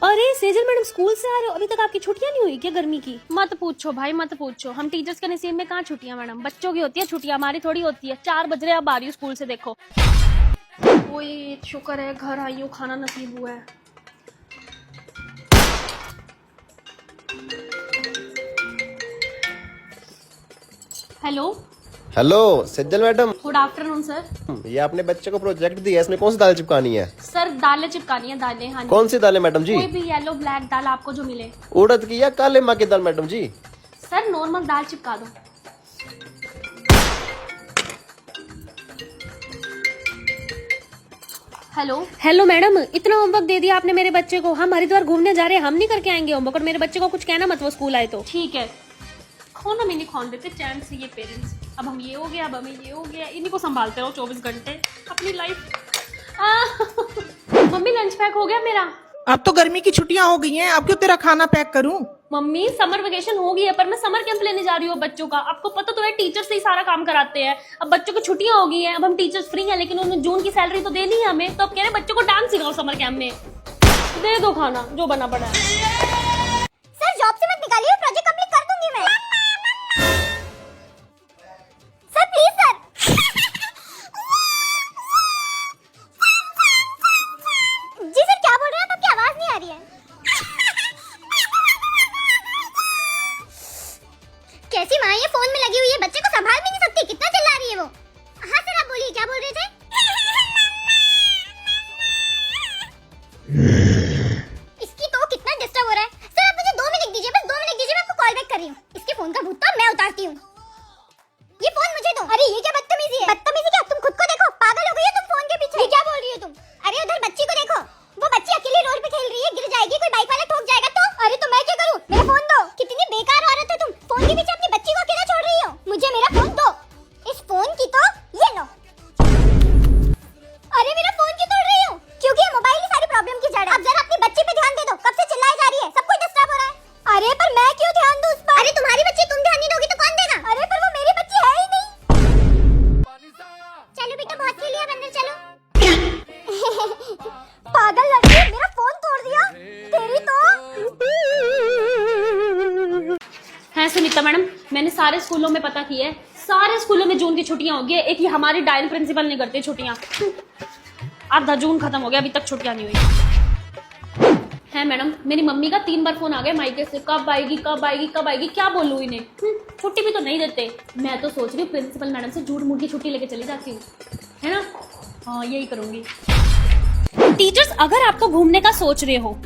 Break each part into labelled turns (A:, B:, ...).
A: अरे Sejal madam school से आ रहे हो, अभी तक आपकी छुट्टियां नहीं हुई क्या गर्मी की?
B: मत पूछो भाई मत पूछो, हम टीचर्स के नसीब में कहाँ छुट्टियां मैडम, बच्चों की होती है छुट्टियां, हमारी थोड़ी होती है। 4 बज रहे अब आ रही हूँ स्कूल से, देखो। ओए शुक्र है घर आई हूँ, खाना नसीब हुआ है। हेलो
C: हेलो सज्जल मैडम,
B: गुड आफ्टरनून सर।
C: ये आपने बच्चे को प्रोजेक्ट दिया है, इसमें कौन सी दाल चिपकानी है?
B: सर दालें चिपकानी है, दालें। हाँ जी।
C: कौन सी दाल है मैडम जी?
B: कोई भी येलो ब्लैक दाल आपको जो मिले।
C: उड़द की या काले माँ की दाल मैडम जी?
B: सर नॉर्मल दाल चिपका दो।
A: हेलो मैडम, इतना होमवर्क दे दिया आपने मेरे बच्चे को। हम हरिद्वार घूमने जा रहे हैं, हम नहीं करके आएंगे होमवर्क, और मेरे बच्चे को कुछ कहना मत, वो स्कूल आए तो।
B: ठीक है, खोना में नहीं खोन देते चैन से ये पेरेंट्स। अब हम ये हो गया, अब हमें ये हो गया, इन्हीं को संभालते रहो 24 घंटे अपनी लाइफ। मम्मी लंच पैक हो गया मेरा।
D: अब तो गर्मी की छुट्टियां हो गई हैं, अब क्यों तेरा खाना पैक करूं?
B: मम्मी समर वेकेशन हो गई है, पर मैं समर कैंप लेने जा रही हूँ बच्चों का। आपको पता तो है टीचर से ही सारा काम कराते हैं। अब बच्चों की छुट्टियां हो गई हैं, अब हम टीचर्स फ्री हैं, लेकिन उन्होंने जून की सैलरी तो देनी है हमें। तो अब कह रहे बच्चों को डांस सिखाओ समर कैंप में, दे दो खाना जो बना पड़ा है।
E: सर जॉब से मत निकालिए, प्रोजेक्ट कंप्लीट कर दूंगी मैं। Sir please sir. जी सर क्या बोल रहे हैं आप? आपकी आवाज नहीं आ रही है। कैसी माँ ये फोन में लगी हुई है, बच्चे को संभाल भी नहीं सकती, कितना चिल्ला रही है वो। हाँ सर आप बोलिए, क्या बोल रहे थे? इसकी तो कितना डिस्टर्ब हो रहा है। सर आप मुझे 2 मिनट दीजिए, बस 2 मिनट दीजिए, मैं आपको कॉल बैक कर रही हूँ। इसके फोन का भूत तो मैं उतारती हूँ। ये फोन मुझे दो। अरे ये क्या बदतमीजी है? बदतमीजी क्या? तुम खुद को देखो, पागल हो गई हो तुम फोन के पीछे। ये क्या बोल रही हो तुम? अरे उधर बच्ची को देखो, वो बच्ची अकेली रोड पे खेल रही है, गिर जाएगी, कोई बाइक वाला ठोक जाएगा तो। अरे तो मैं क्या करूँ? मेरा फोन दो। कितनी बेकार औरत हो तुम, फोन के पीछे अपनी बच्ची को अकेला छोड़ रही हो। मुझे मेरा फोन दो। इस फोन की तो ये लो। अरे मेरा फोन क्यों तोड़ रही हो? क्योंकि ये मोबाइल ही सारी प्रॉब्लम की जड़ है। अब जरा अपनी बच्ची पे ध्यान दे दो, कब से चिल्लाई जा रही है, सब कुछ डिस्टर्ब हो रहा है। अरे पर मैं क्यों ध्यान दूं उस पर? अरे तुम्हारी बच्ची, तुम ध्यान नहीं दोगी तो कौन देगा? अरे पर वो मेरी बच्ची है ही नहीं। चलो बेटा बहुत खेल लिया, अंदर चलो। पागल लड़की, मेरा फोन तोड़ दिया। तेरी तो
B: है सुनीता मैडम, मैंने सारे स्कूलों में पता किया है, सारे स्कूलों में जून की छुट्टियां हो गई है। एक ही हमारी डायन प्रिंसिपल नहीं करते छुट्टियां। आधा जून खत्म हो गया, अभी तक छुट्टियां नहीं हुई है। मैडम मेरी मम्मी का 3 बार फोन आ गया मायके से, कब आएगी कब आएगी कब आएगी, क्या बोलूं इन्हें। छुट्टी भी तो नहीं देते। मैं तो सोच रही हूँ प्रिंसिपल मैडम से झूठ मूठ की छुट्टी लेके चली जाती हूँ, है ना। हाँ यही करूंगी। टीचर्स अगर आपको घूमने का सोच रहे हो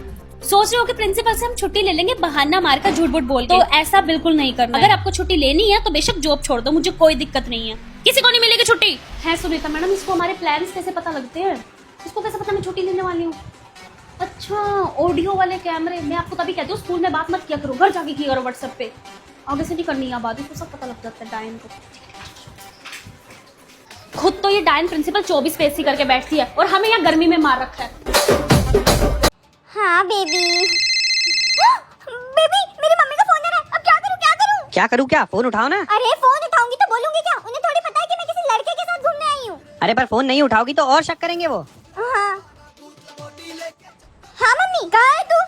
B: कि प्रिंसिपल से हम छुट्टी ले लेंगे बहाना मारकर झूठ मूठ बोल के, तो ऐसा बिल्कुल नहीं करना। अगर आपको छुट्टी लेनी है तो बेशक जॉब छोड़ दो, मुझे कोई दिक्कत नहीं है, किसी को नहीं मिलेगी छुट्टी। है सुनीता मैडम, इसको हमारे प्लान्स कैसे पता लगते हैं? इसको कैसे पता मैं छुट्टी लेने वाली हूँ? अच्छा ऑडियो वाले कैमरे, मैं आपको तभी कहती हूँ स्कूल में बात मत किया करो, घर जाके किया करो व्हाट्सएप पे, आगे से नहीं करनी है बात, इसको सब पता लग जाता है डायन को। खुद तो ये डायन प्रिंसिपल 24 पे एसी करके बैठती है और हमें यहाँ गर्मी में मार रखा है।
E: हाँ बेबी। बेबी मेरी मम्मी का फोन आ रहा है, अब क्या करूँ क्या करूँ?
F: क्या करूँ क्या? फोन उठाओ ना।
E: अरे फोन उठाऊंगी तो बोलूंगी क्या? उन्हें थोड़ी पता है कि मैं किसी लड़के के साथ घूमने आई हूँ।
F: अरे पर फोन नहीं उठाओगी तो और शक करेंगे वो।
E: हाँ हाँ मम्मी कहाँ है तू?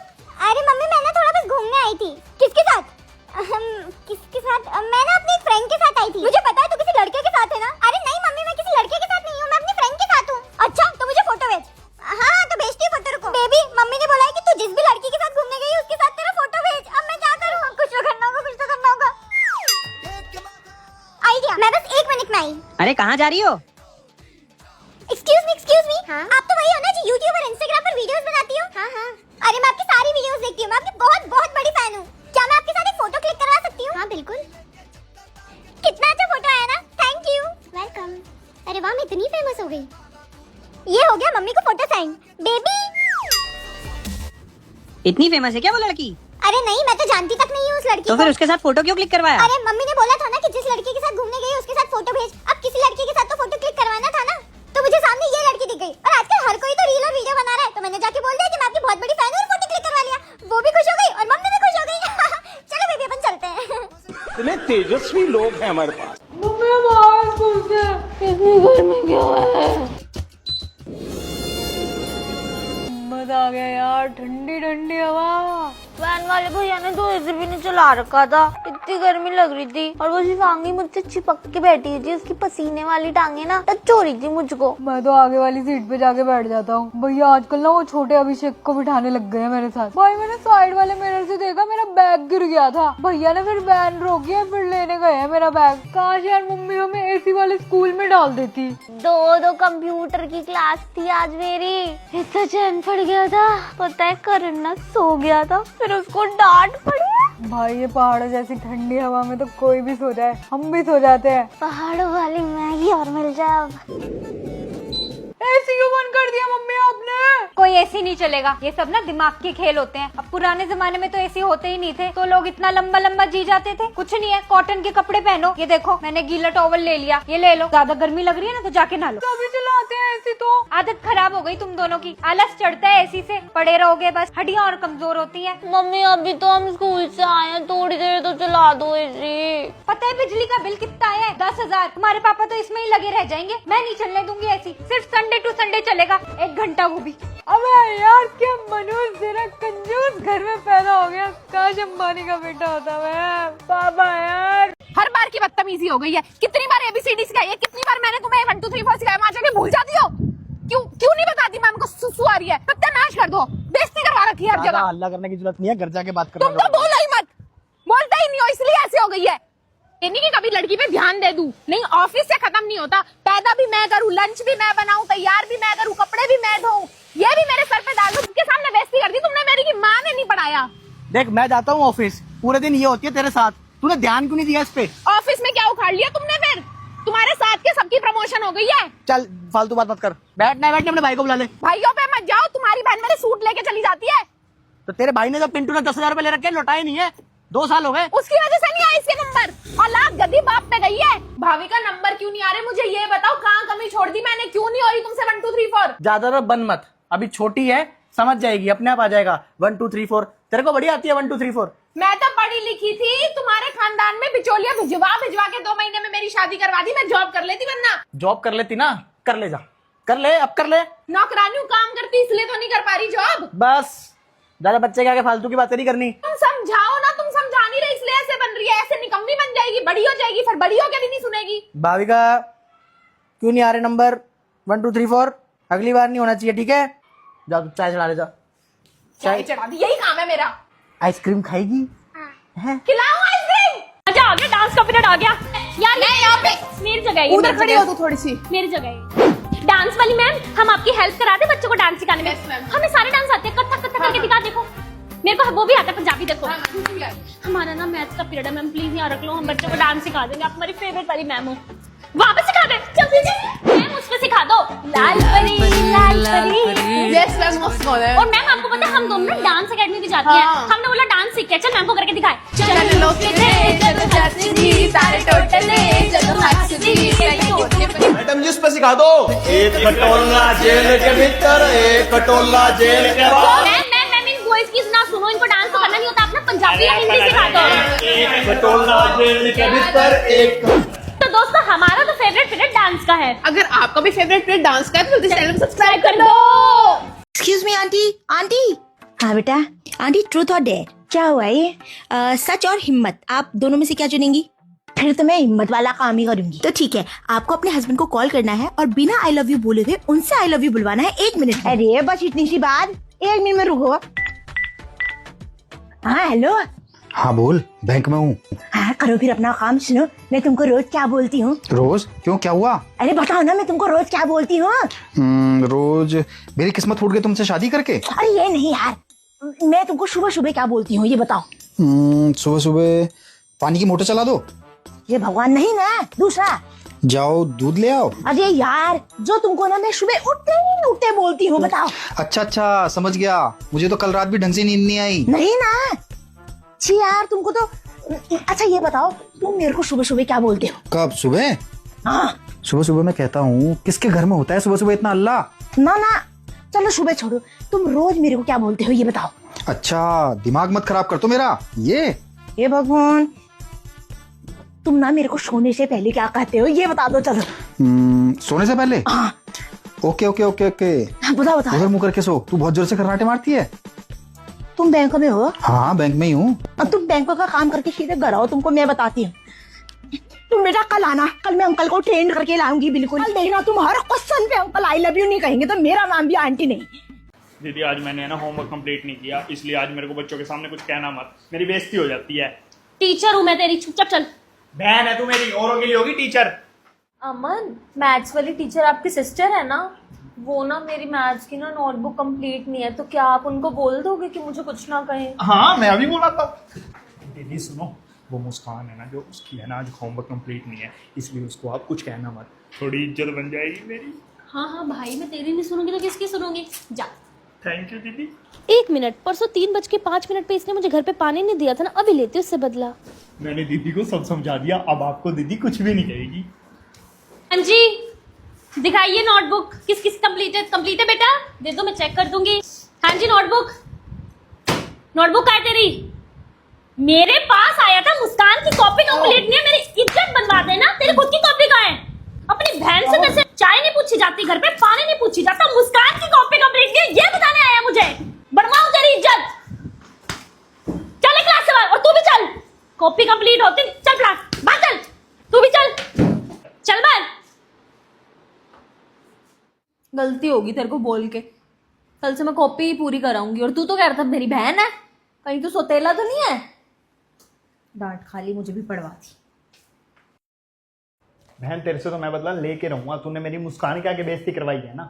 E: अरे मम्मी मैं ना थोड़ा बस घूमने आई थी। किसके साथ? किसके साथ? मैं ना अपनी फ्रेंड के साथ आई थी। मुझे पता है तू किसी लड़के के साथ है ना। अरे नहीं मम्मी मैं किसी लड़के के साथ नहीं हूँ, मैं अपनी फ्रेंड के साथ हूँ। अच्छा तो मुझे फोटो भेज। हाँ तो भेजती हूँ फोटो, रुको। बेबी मम्मी ने बोला है कि तू जिस भी लड़की के साथ घूमने गई उसके साथ तेरा फोटो भेज। अब मैं क्या करूँ? कुछ तो करना होगा, कुछ तो करना होगा। आइडिया, मैं बस 1 मिनट में आई।
F: अरे कहाँ जा रही हो?
E: Excuse me. हाँ? आप तो वही हो ना जो यूट्यूब और इंस्टाग्राम पर वीडियोस बनाती हो? हाँ हाँ। अरे मैं आपकी सारी वीडियोस देखती हूँ, मैं आपकी बहुत बहुत बड़ी फैन हूँ। क्या मैं आपके साथ एक फोटो क्लिक करवा सकती हूँ? हाँ बिल्कुल। कितना अच्छा फोटो आया ना, थैंक यू। वेलकम। अरे वाह मैं इतनी फेमस हो गई। ये हो गया मम्मी को फोटो सेंड। बेबी
F: इतनी फेमस है क्या वो लड़की?
E: अरे नहीं, मैं तो जानती तक नहीं हूँ उस लड़की
F: तो
E: को।
F: फिर उसके साथ फोटो क्यों क्लिक करवाया?
E: अरे मम्मी ने बोला था ना कि जिस लड़के के साथ घूमने गई उसके साथ फोटो भेज। अब किसी लड़के के साथ तो फोटो क्लिक करवाना था ना, तो मुझे सामने ये लड़की दिख गई। और आजकल हर कोई तो रील और वीडियो बना रहा है, तो मैंने जाके बोल दिया कि मैं आपकी बहुत बड़ी फैन हूँ और फोटो क्लिक करवा लिया। वो भी खुश हो गई और मम्मी भी खुश हो गई। चलो बेबी अपन चलते हैं।
G: इतने तेजस्वी लोग हैं हमारे पास।
A: गर्मी क्यों है?
H: मजा आ गया यार, ठंडी ठंडी हवा।
I: वैन वाले भैया ने तो एसी भी नहीं चला रखा था, इतनी गर्मी लग रही थी। और वो शिवांगी मुझसे चिपक के बैठी हुई थी, उसकी पसीने वाली टांगे ना टच हो रही थी मुझको।
H: मैं तो आगे वाली सीट पे जाके बैठ जाता हूँ। भैया आजकल ना वो छोटे अभिषेक को बिठाने लग गए हैं मेरे साथ। भाई मैंने साइड वाले मिरर से देखा, मेरा बैग गिर गया था। भैया ने फिर वैन रोकी है, फिर लेने गए हैं मेरा बैग। काश यार मम्मी हमें एसी वाले स्कूल में डाल देती।
I: दो कंप्यूटर की क्लास थी आज मेरी, इतना चैन पड़ गया था। पता है करण ना सो गया था, फिर उसको डांट पड़ी।
H: भाई ये पहाड़ों जैसी ठंडी हवा में तो कोई भी सो जाए, हम भी सो जाते हैं।
I: पहाड़ों वाली मैगी और मिल जाए अब।
H: एसी क्यों बंद कर दिया मम्मी आपने?
J: कोई एसी नहीं चलेगा, ये सब ना दिमाग के खेल होते हैं। अब पुराने जमाने में तो एसी होते ही नहीं थे, तो लोग इतना लंबा लंबा जी जाते थे। कुछ नहीं है, कॉटन के कपड़े पहनो। ये देखो मैंने गीला टॉवल ले लिया, ये ले लो। ज्यादा गर्मी लग रही है ना तो जाके नहा लो।
H: कभी चलाते हैं एसी तो।
J: आदत खराब हो गई तुम दोनों की, आलस चढ़ता है एसी से, पड़े रहोगे बस, हड्डियां और कमजोर होती हैं।
I: मम्मी अभी तो हम स्कूल से आए हैं, थोड़ी देर तो चला दो एसी।
J: पता है बिजली का बिल कितना आया है? 10,000। तुम्हारे पापा तो इसमें ही लगे रह जाएंगे। मैं नहीं चलने दूंगी एसी, सिर्फ संडे टू संडे चलेगा, 1 घंटा वो भी।
H: अबे यार क्या मनोज तेरा कंजूस घर में पैदा हो गया। काश अंबानी का बेटा होता मैं। पापा यार
D: हर बार की बदतमीजी हो गई है। कितनी बार ABCD सिखाई है, कितनी बार मैंने तुम्हें 1 2 3 4 सिखाया, वहाँ जाके भूल जाती हो। क्यों नहीं बताती? मैम को सुसु आ रही है, सत्यानाश कर दो, बेइज्जती करवा रखी है हर जगह।
K: हल्ला करने की जरूरत नहीं है, घर जाके बात करना।
D: तुम तो बोलो ही मत, बोलता ही नहीं हो, इसलिए ऐसे हो गई है। ये नहीं कि कभी लड़की पे ध्यान दे दूं, नहीं ऑफिस से खत्म नहीं होता। पैदा भी मैं करूं, लंच भी मैं बनाऊं, तैयार भी मैं करूं, कपड़े भी मैं धोऊं, ये भी मेरे सर पे डाल दो। उसके सामने बेइज्जती कर दी तुमने मेरी कि माँ ने नहीं पढ़ाया।
K: देख मैं जाता हूँ ऑफिस, पूरे दिन ये होती है तेरे साथ, तूने ध्यान क्यों नहीं दिया इस पे?
D: ऑफिस में क्या उखाड़ लिया तुमने? फिर तुम्हारे साथ के सबकी प्रमोशन हो गई है।
K: चल फालतू बात मत कर, बैठना अपने भाई को बुला ले।
D: भाइयों पे मत जाओ, तुम्हारी बहन मेरे सूट लेके चली जाती है।
K: तो तेरे भाई ने जब पिंटू ने 10,000 रुपए ले रखे, लौटाए नहीं है, 2 साल हो गए।
D: उसकी वजह से नहीं आए इसके नंबर, औलाद गद्दी बाप पे गई है। भाभी का नंबर क्यों नहीं आ रहे मुझे ये बताओ, कहाँ कमी छोड़ दी मैंने? क्यों नहीं हो रही तुमसे 1 2 3 4?
K: ज्यादा बन मत, अभी छोटी है, समझ जाएगी, अपने आप आ जाएगा 1 2 3 4। तेरे को बढ़िया आती है 1 2 3 4।
D: मैं तो पढ़ी लिखी थी, तुम्हारे खानदान में बिचौलिया भिजवा के 2 महीने में मेरी शादी करवा दी। मैं जॉब कर लेती, वरना
K: जॉब कर लेती ना, कर ले, जा कर ले, अब कर ले।
D: नौकरानी काम करती इसलिए तो नहीं कर पा रही जॉब।
K: बस ज्यादा बच्चे के आगे फालतू की बातें नहीं करनी।
D: तुम समझाओ ना, तुम समझा नहीं रहे इसलिए ऐसे बन रही है। ऐसे निकम्मी बन जाएगी, बड़ी हो जाएगी, फिर बड़ी होकर भी नहीं सुनेगी।
K: भाविका क्यों नहीं आ रहे नंबर 1 2 3 4? अगली बार नहीं होना चाहिए, ठीक है? जा तू चाय चढ़ा ले, जा
D: चाय चढ़ा दी, यही काम है मेरा।
K: आइसक्रीम खाएगी?
D: खिलाऊं आइसक्रीम?
B: मजा आ गया, डांस का पीरियड आ गया यार।
D: मैं यहाँ पे
B: मेरी जगह है,
D: उधर खड़ी हो तू थोड़ी सी।
B: मेरी जगह है। डांस वाली मैम, हम आपकी हेल्प कराते हैं बच्चों को डांस सिखाने में। हमें सारे डांस आते हैं, कथक कथक करके दिखा। देखो मेरे को वो भी आता है, पंजाबी। देखो हमारा ना मैथ्स का पीरियड है मैम, प्लीज यहाँ रख लो, हम बच्चों को डांस सिखा देंगे। आप हमारी फेवरेट वाली मैम हो, वहाँ पे सिखा दे। जल्दी मैम उस पे सिखा दो, लाल परी लाल परी।
D: यस मैम, मस्त बोल रहे हैं।
B: और मैम आपको पता है हम दोनों ना डांस एकेडमी भी जाती हैं। हमने बोला डांस सीख के चल मैम को करके दिखाए।
D: चल लोग सारे टोटल
C: मैडम जी उस पे सिखा दो। एक कटोला जेल के भीतर, एक कटोला जेल के बाहर।
B: मैम इन बॉयज की ना सुनो, इनको डांस तो करना नहीं होता, अपना पंजाबी या हिंदी सिखा दो।
C: एक कटोला जेल के भीतर, एक।
B: तो दोस्तों हमारा तो फेवरेट पीरियड डांस का है।
D: अगर आपका भी फेवरेट पीरियड डांस का है तो चैनल को सब्सक्राइब कर दो।
L: Excuse me aunty. आंटी हाँ बेटा। आंटी ट्रूथ और डेयर क्या हुआ ये? सच और हिम्मत, आप दोनों में से क्या चुनेंगी? फिर तो मैं हिम्मत वाला काम ही करूंगी। तो ठीक है, आपको अपने हस्बैंड को कॉल करना है और बिना आई लव यू बोले हुए उनसे आई लव यू बुलवाना है 1 मिनट। अरे बस इतनी सी बात, 1 मिनट में रुको। हाँ हेलो।
M: हाँ बोल, बैंक में हूँ।
L: हाँ करो फिर अपना काम। सुनो मैं तुमको रोज क्या बोलती हूँ?
M: रोज? क्यों, क्या हुआ?
L: अरे बताओ ना, मैं तुमको रोज क्या बोलती हूँ?
M: रोज मेरी किस्मत फूट गई तुमसे शादी करके।
L: अरे ये नहीं यार, मैं तुमको सुबह सुबह क्या बोलती हूँ ये बताओ।
M: सुबह सुबह पानी की मोटर चला दो।
L: ये भगवान नहीं ना, दूसरा।
M: जाओ दूध ले आओ।
L: अरे यार जो तुमको ना मैं सुबह उठते बोलती हूँ, बताओ।
M: अच्छा समझ गया, मुझे तो कल रात भी ढंग से नींद नहीं आई।
L: नहीं ना जी यार, तुमको तो। अच्छा ये बताओ, तुम मेरे को सुबह सुबह क्या बोलते हो?
M: कब सुबह?
L: हाँ
M: सुबह सुबह मैं कहता हूँ, किसके घर में होता है सुबह सुबह इतना अल्लाह?
L: ना चलो सुबह छोड़ो, तुम रोज मेरे को क्या बोलते हो ये बताओ।
M: अच्छा दिमाग मत खराब कर तो मेरा। ये
L: भगवान, तुम ना मेरे को सोने से पहले क्या कहते हो ये बता दो। चलो
M: सोने से पहले?
L: हाँ।
M: Okay okay okay okay.
L: बताओ बताओ।
M: उधर मुंह करके सो। तू बहुत जोर से खर्राटे मारती है।
L: तुम बैंक में हो?
M: हाँ बैंक में ही हूँ।
L: अब तुम बैंक का काम करके सीधे घर आओ, तुमको मैं बताती हूँ। तुम बेटा कल आना, कल मैं अंकल को ट्रेंड करके लाऊंगी बिल्कुल। कल देखना तुम हर क्वेश्चन पे अंकल आई लव यू नहीं कहेंगे तो मेरा नाम भी आंटी नहीं।
N: दीदी आज मैंने ना होमवर्क कंप्लीट नहीं किया, इसलिए आज मेरे को बच्चों के सामने कुछ कहना मत, मेरी बेइज्जती हो जाती है।
B: टीचर हूँ मैं तेरी, चुपचाप चल।
N: बहन है तू मेरी, औरों के लिए होगी टीचर।
I: अमन, मैथ्स वाली टीचर आपकी सिस्टर है ना? वो ना मेरी मैथ्स की ना नोटबुक कंप्लीट नहीं है, तो क्या आप उनको बोल दोगे कि मुझे कुछ ना कहें?
N: हाँ मैं अभी बोला था। दीदी सुनो, वो मुस्कान है ना जो उसकी है ना आज होमवर्क कंप्लीट नहीं है, इसलिए उसको आप कुछ कहना मत, थोड़ी इज्जत बन जाएगी मेरी।
B: हाँ हाँ भाई, मैं तेरी नहीं सुनूंगी तो किसकी सुनूंगी? जा।
N: थैंक यू दीदी।
B: 1 मिनट, परसों 3:05 पे इसने मुझे घर पे पानी नहीं दिया था ना, अभी लेती उससे बदला।
N: मैंने दीदी को सब समझा दिया, अब आपको दीदी कुछ भी नहीं कहेगी।
B: हाँ जी, दिखाइए नोटबुक, किस किस कंप्लीट है बेटा? दे दो, मैं चेक कर दूंगी। हाँ जी नोटबुक कहाँ है तेरी? मेरे पास आया था मुस्कान की कॉपी कंप्लीट नहीं है, मेरी इज्जत बनवा देना। तेरी खुद की कॉपी कहाँ है? अपनी बहन से जैसे चाय नहीं पूछी जाती, घर पे पानी नहीं पूछी जाता, मुस्कान की कॉपी कंप्लीट नहीं है ये बताने आया मुझे। बनवाऊं तेरी इज्जत? चल क्लास से बाहर, और तू भी चल। कॉपी कंप्लीट होती, चल क्लास बाहर चल। तू भी चल बाहर। गलती होगी तेरे को बोल के, कल से मैं कॉपी ही पूरी कराऊंगी। और तू तो कह रहा था मेरी बहन है, कहीं तू सोतेला तो नहीं है? डांट खाली मुझे भी पड़वा दी।
N: बहन तेरे से तो मैं बदला लेके रहूंगा, तूने मेरी मुस्कान के आगे बेइज्जती करवाई है ना।